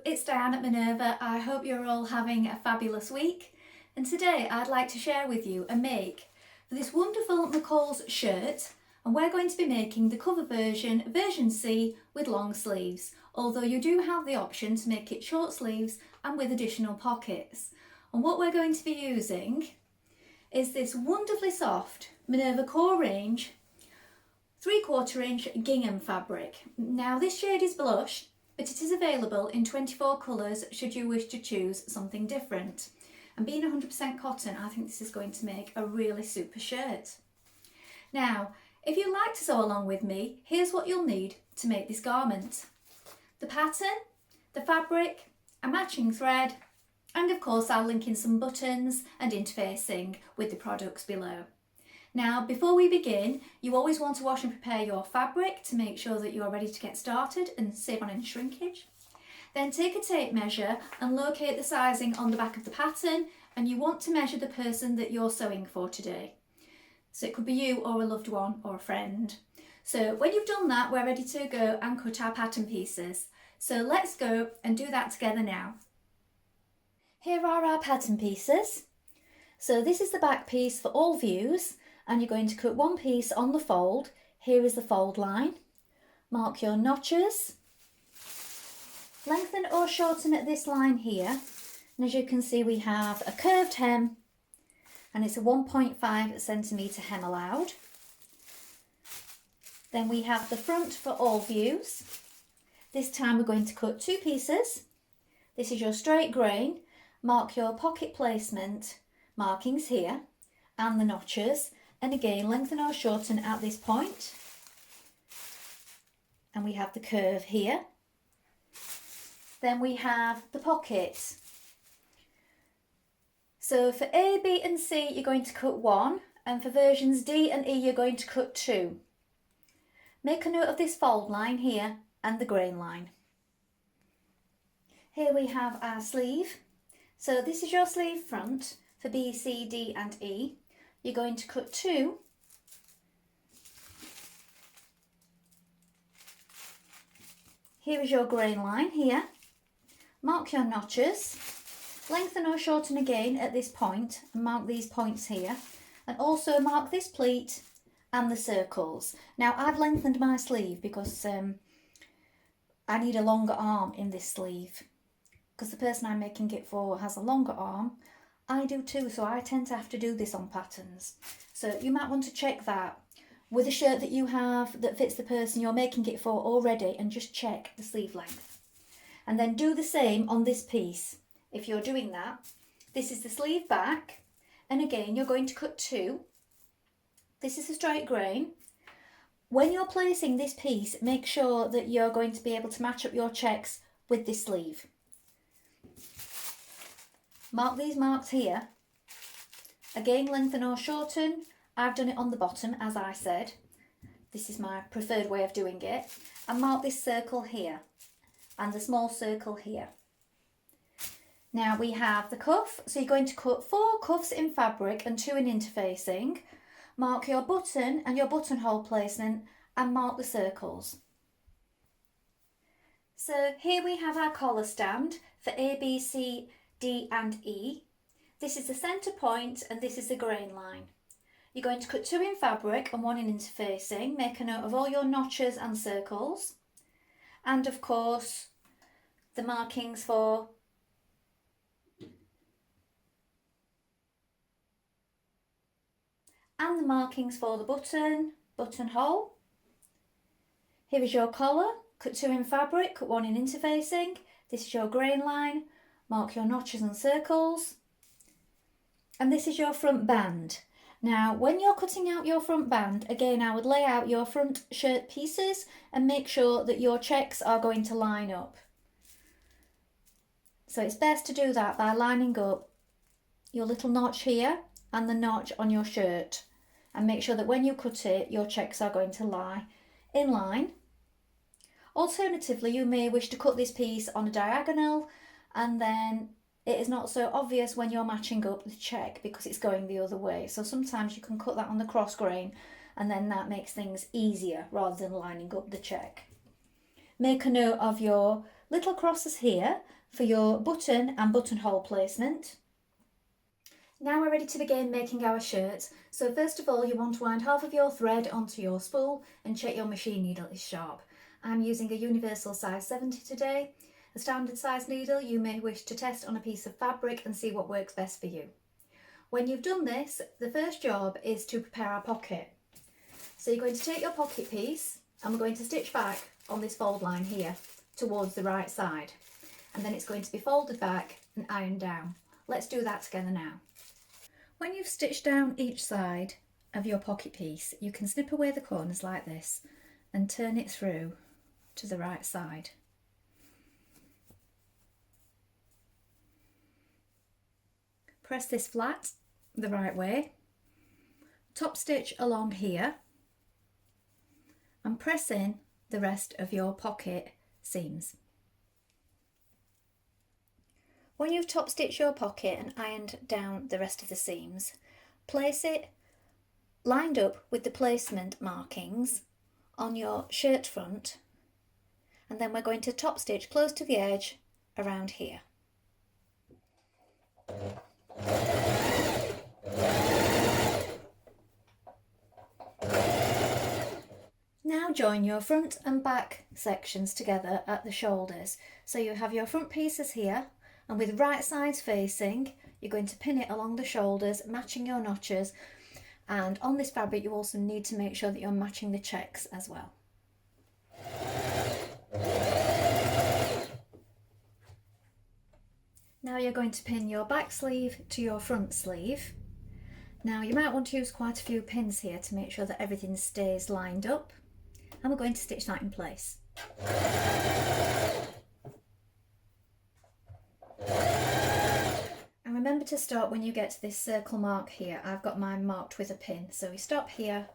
it's Diane at Minerva. I hope you're all having a fabulous week. And today I'd like to share with you a make for this wonderful McCall's shirt. And we're going to be making the cover version, version C, with long sleeves. Although you do have the option to make it short sleeves and with additional pockets. And what we're going to be using is this wonderfully soft Minerva Core Range 3/4 inch gingham fabric. Now this shade is blush, but it is available in 24 colours should you wish to choose something different. And being 100% cotton, I think this is going to make a really super shirt. Now, if you'd like to sew along with me, here's what you'll need to make this garment. The pattern, the fabric, a matching thread, and of course I'll link in some buttons and interfacing with the products below. Now, before we begin, you always want to wash and prepare your fabric to make sure that you're ready to get started and save on any shrinkage. Then take a tape measure and locate the sizing on the back of the pattern, and you want to measure the person that you're sewing for today. So it could be you or a loved one or a friend. So when you've done that, we're ready to go and cut our pattern pieces. So let's go and do that together now. Here are our pattern pieces. So this is the back piece for all views. And you're going to cut one piece on the fold. Here is the fold line. Mark your notches. Lengthen or shorten at this line here. And as you can see, we have a curved hem, and it's a 1.5 centimetre hem allowed. Then we have the front for all views. This time we're going to cut two pieces. This is your straight grain. Mark your pocket placement markings here and the notches. And again, lengthen or shorten at this point. And we have the curve here. Then we have the pockets. So for A, B and C, you're going to cut one. And for versions D and E, you're going to cut two. Make a note of this fold line here and the grain line. Here we have our sleeve. So this is your sleeve front for B, C, D and E. You're going to cut two. Here is your grain line here. Mark your notches. Lengthen or shorten again at this point and mark these points here. And also mark this pleat and the circles. Now I've lengthened my sleeve because I need a longer arm in this sleeve. Because the person I'm making it for has a longer arm. I do too, so I tend to have to do this on patterns. So you might want to check that with a shirt that you have that fits the person you're making it for already, and just check the sleeve length. And then do the same on this piece. If you're doing that, this is the sleeve back, and again you're going to cut two. This is a straight grain. When you're placing this piece, make sure that you're going to be able to match up your checks with this sleeve. Mark these marks here. Again, lengthen or shorten. I've done it on the bottom, as I said. This is my preferred way of doing it. And mark this circle here and the small circle here. Now we have the cuff. So you're going to cut 4 cuffs in fabric and 2 in interfacing. Mark your button and your buttonhole placement and mark the circles. So here we have our collar stand for A, B, C, D and E. This is the centre point and this is the grain line. You're going to cut 2 in fabric and 1 in interfacing. Make a note of all your notches and circles. And of course the markings for the buttonhole. Here is your collar. Cut 2 in fabric, cut 1 in interfacing. This is your grain line. Mark your notches and circles. And this is your front band. Now, when you're cutting out your front band, again, I would lay out your front shirt pieces and make sure that your checks are going to line up. So it's best to do that by lining up your little notch here and the notch on your shirt. And make sure that when you cut it, your checks are going to lie in line. Alternatively, you may wish to cut this piece on a diagonal, and then it is not so obvious when you're matching up the check because it's going the other way. So sometimes you can cut that on the cross grain, and then that makes things easier rather than lining up the check. Make a note of your little crosses here for your button and buttonhole placement. Now we're ready to begin making our shirt. So first of all, you want to wind half of your thread onto your spool and check your machine needle is sharp. I'm using a universal size 70 today. A standard size needle you may wish to test on a piece of fabric and see what works best for you. When you've done this, the first job is to prepare our pocket. So you're going to take your pocket piece and we're going to stitch back on this fold line here towards the right side. And then it's going to be folded back and ironed down. Let's do that together now. When you've stitched down each side of your pocket piece, you can snip away the corners like this and turn it through to the right side. Press this flat the right way, top stitch along here and press in the rest of your pocket seams. When you've top stitched your pocket and ironed down the rest of the seams, place it lined up with the placement markings on your shirt front, and then we're going to top stitch close to the edge around here. Now join your front and back sections together at the shoulders. So you have your front pieces here, and with right sides facing, you're going to pin it along the shoulders, matching your notches. And on this fabric, you also need to make sure that you're matching the checks as well. Now you're going to pin your back sleeve to your front sleeve. Now you might want to use quite a few pins here to make sure that everything stays lined up. And we're going to stitch that in place. And remember to stop when you get to this circle mark here. I've got mine marked with a pin. So we stop here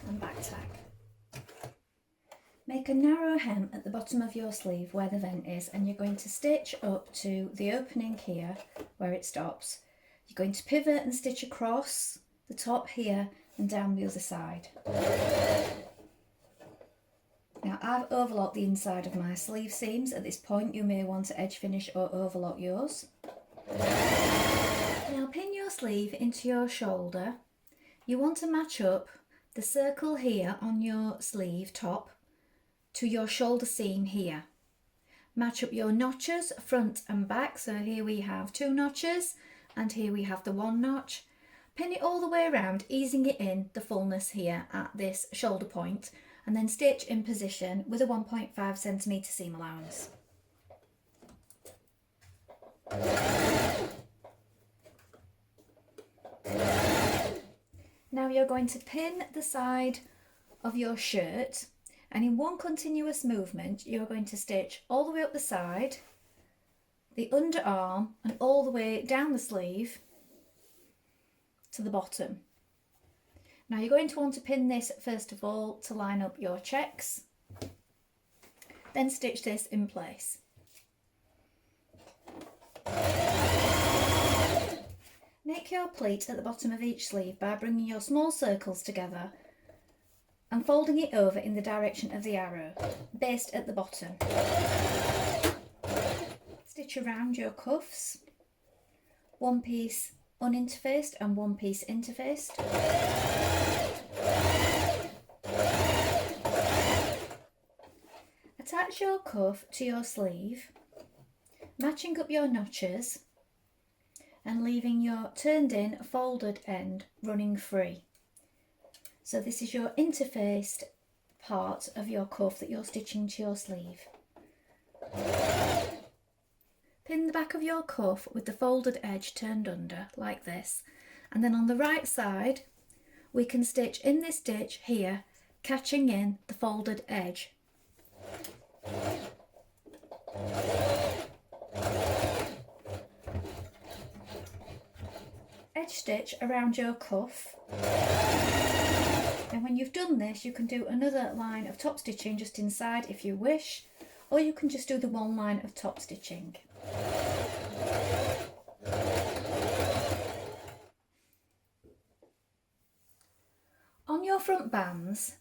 and back tack. Make a narrow hem at the bottom of your sleeve where the vent is, and you're going to stitch up to the opening here where it stops. You're going to pivot and stitch across the top here and down the other side. Now I've overlocked the inside of my sleeve seams. At this point you may want to edge finish or overlock yours. Now pin your sleeve into your shoulder. You want to match up the circle here on your sleeve top to your shoulder seam here. Match up your notches front and back. So here we have 2 notches and here we have the 1 notch. Pin it all the way around, easing it in the fullness here at this shoulder point, and then stitch in position with a 1.5 centimetre seam allowance. Now you're going to pin the side of your shirt, and in one continuous movement you're going to stitch all the way up the side, the underarm, and all the way down the sleeve to the bottom. Now you're going to want to pin this first of all to line up your checks, then stitch this in place. Make your pleat at the bottom of each sleeve by bringing your small circles together and folding it over in the direction of the arrow, based at the bottom. Stitch around your cuffs, 1 piece uninterfaced and 1 piece interfaced. Attach your cuff to your sleeve, matching up your notches and leaving your turned in folded end running free. So this is your interfaced part of your cuff that you're stitching to your sleeve. Pin the back of your cuff with the folded edge turned under like this, and then on the right side we can stitch in this stitch here, catching in the folded edge. Edge stitch around your cuff, and when you've done this you can do another line of top stitching just inside if you wish, or you can just do the 1 line of top stitching. On your front bands,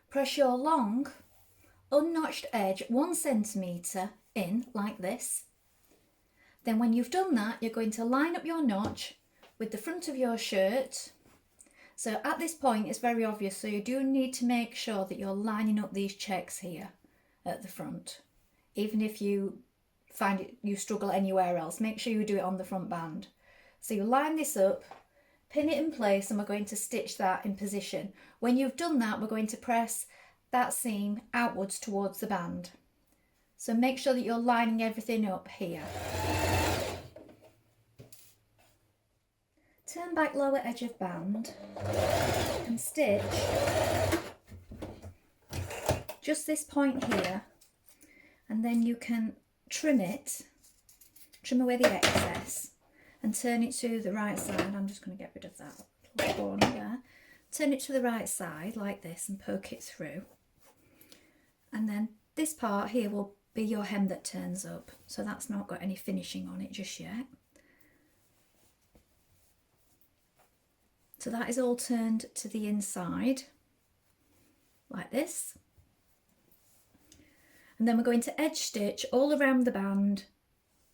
press your long unnotched edge 1 centimetre in like this. Then when you've done that, you're going to line up your notch with the front of your shirt. So at this point it's very obvious, so you do need to make sure that you're lining up these checks here at the front. Even if you find it, you struggle anywhere else, make sure you do it on the front band. So you line this up, pin it in place, and we're going to stitch that in position. When you've done that, we're going to press that seam outwards towards the band. So make sure that you're lining everything up here. Turn back lower edge of band and stitch just this point here, and then you can trim away the excess and turn it to the right side. I'm just going to get rid of that little corner there. Turn it to the right side like this and poke it through, and then this part here will be your hem that turns up, so that's not got any finishing on it just yet. So that is all turned to the inside like this, and then we're going to edge stitch all around the band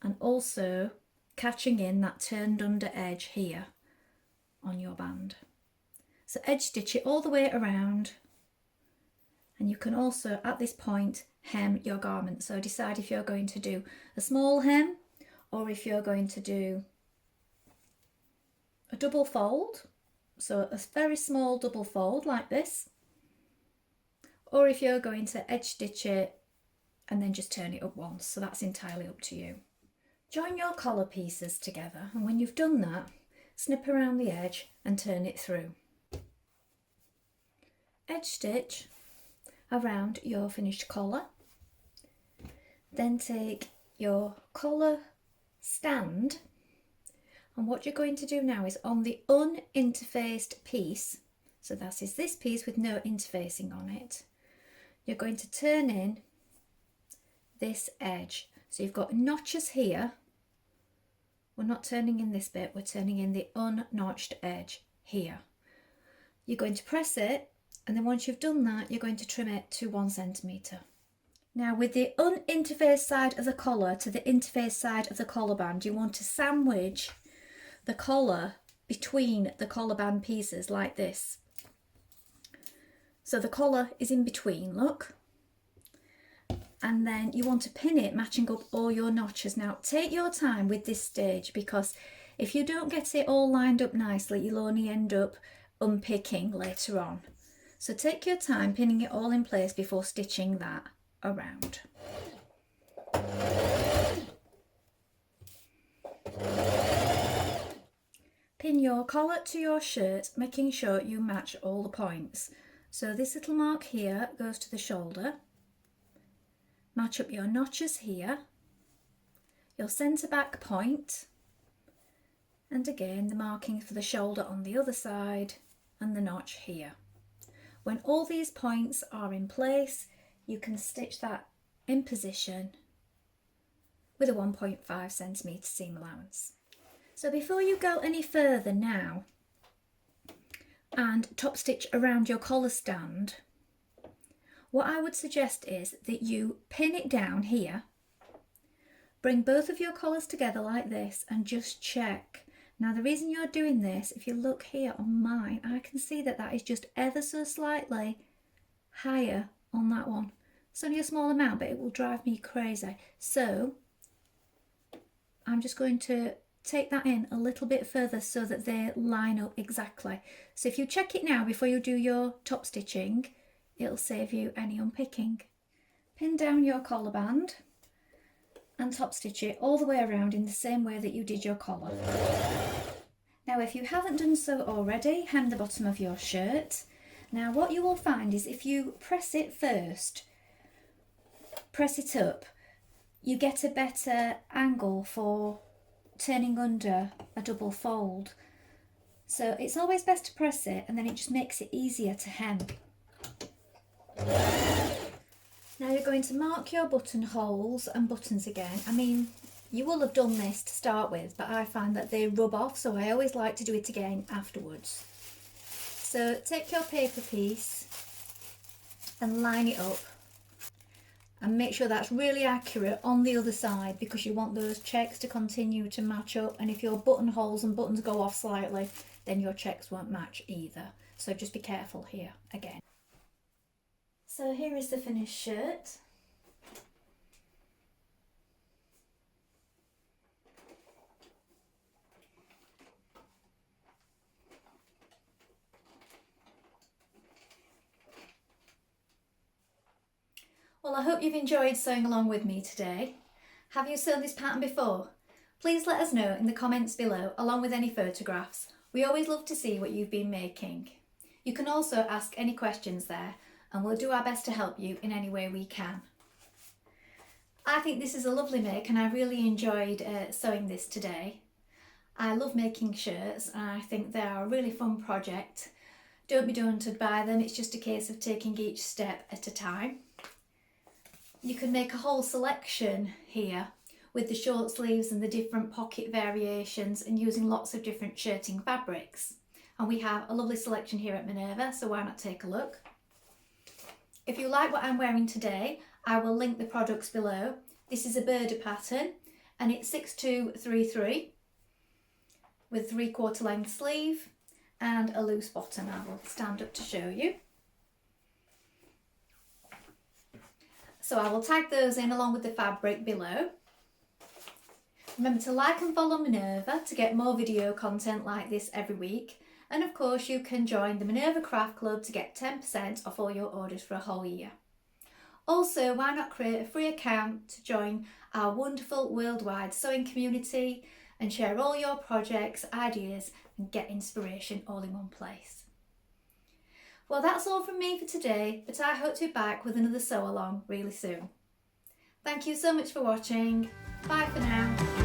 and also catching in that turned under edge here on your band. So edge stitch it all the way around, and you can also at this point hem your garment. So decide if you're going to do a small hem or if you're going to do a double fold, so a very small double fold like this, or if you're going to edge stitch it and then just turn it up once. So that's entirely up to you. Join your collar pieces together, and when you've done that, snip around the edge and turn it through. Edge stitch around your finished collar, then take your collar stand, and what you're going to do now is on the uninterfaced piece, so that is this piece with no interfacing on it, you're going to turn in this edge. So you've got notches here, we're not turning in this bit, we're turning in the unnotched edge here. You're going to press it, and then once you've done that, you're going to trim it to 1 centimetre. Now with the uninterfaced side of the collar to the interfaced side of the collar band, you want to sandwich the collar between the collar band pieces like this. So the collar is in between, look. And then you want to pin it matching up all your notches. Now take your time with this stage, because if you don't get it all lined up nicely, you'll only end up unpicking later on. So take your time pinning it all in place before stitching that around. Pin your collar to your shirt, making sure you match all the points. So this little mark here goes to the shoulder. Match up your notches here, your centre back point, and again the marking for the shoulder on the other side and the notch here. When all these points are in place, you can stitch that in position with a 1.5 centimetre seam allowance. So before you go any further now and top stitch around your collar stand, what I would suggest is that you pin it down here, bring both of your collars together like this and just check. Now the reason you're doing this, if you look here on mine, I can see that that is just ever so slightly higher on that one. It's only a small amount, but it will drive me crazy. So I'm just going to take that in a little bit further so that they line up exactly. So if you check it now before you do your top stitching, it'll save you any unpicking. Pin down your collar band and top stitch it all the way around in the same way that you did your collar. Now if you haven't done so already, hem the bottom of your shirt. Now what you will find is if you press it first, press it up, you get a better angle for turning under a double fold. So it's always best to press it, and then it just makes it easier to hem. Now you're going to mark your buttonholes and buttons again. I mean, you will have done this to start with, but I find that they rub off, so I always like to do it again afterwards. So take your paper piece and line it up. and make sure that's really accurate on the other side, because you want those checks to continue to match up, and if your buttonholes and buttons go off slightly, then your checks won't match either. So just be careful here again. So here is the finished shirt. Well, I hope you've enjoyed sewing along with me today. Have you sewn this pattern before? Please let us know in the comments below, along with any photographs. We always love to see what you've been making. You can also ask any questions there, and we'll do our best to help you in any way we can. I think this is a lovely make, and I really enjoyed sewing this today. I love making shirts, and I think they are a really fun project. Don't be daunted by them, it's just a case of taking each step at a time. You can make a whole selection here with the short sleeves and the different pocket variations, and using lots of different shirting fabrics. And we have a lovely selection here at Minerva, so why not take a look? If you like what I'm wearing today, I will link the products below. This is a birder pattern, and it's 6233 with 3/4 length sleeve and a loose bottom. I will stand up to show you. So I will tag those in along with the fabric below. Remember to like and follow Minerva to get more video content like this every week. And of course you can join the Minerva Craft Club to get 10% off all your orders for a whole year. Also, why not create a free account to join our wonderful worldwide sewing community and share all your projects, ideas and get inspiration all in one place. Well, that's all from me for today, but I hope to be back with another sew along really soon. Thank you so much for watching. Bye for now.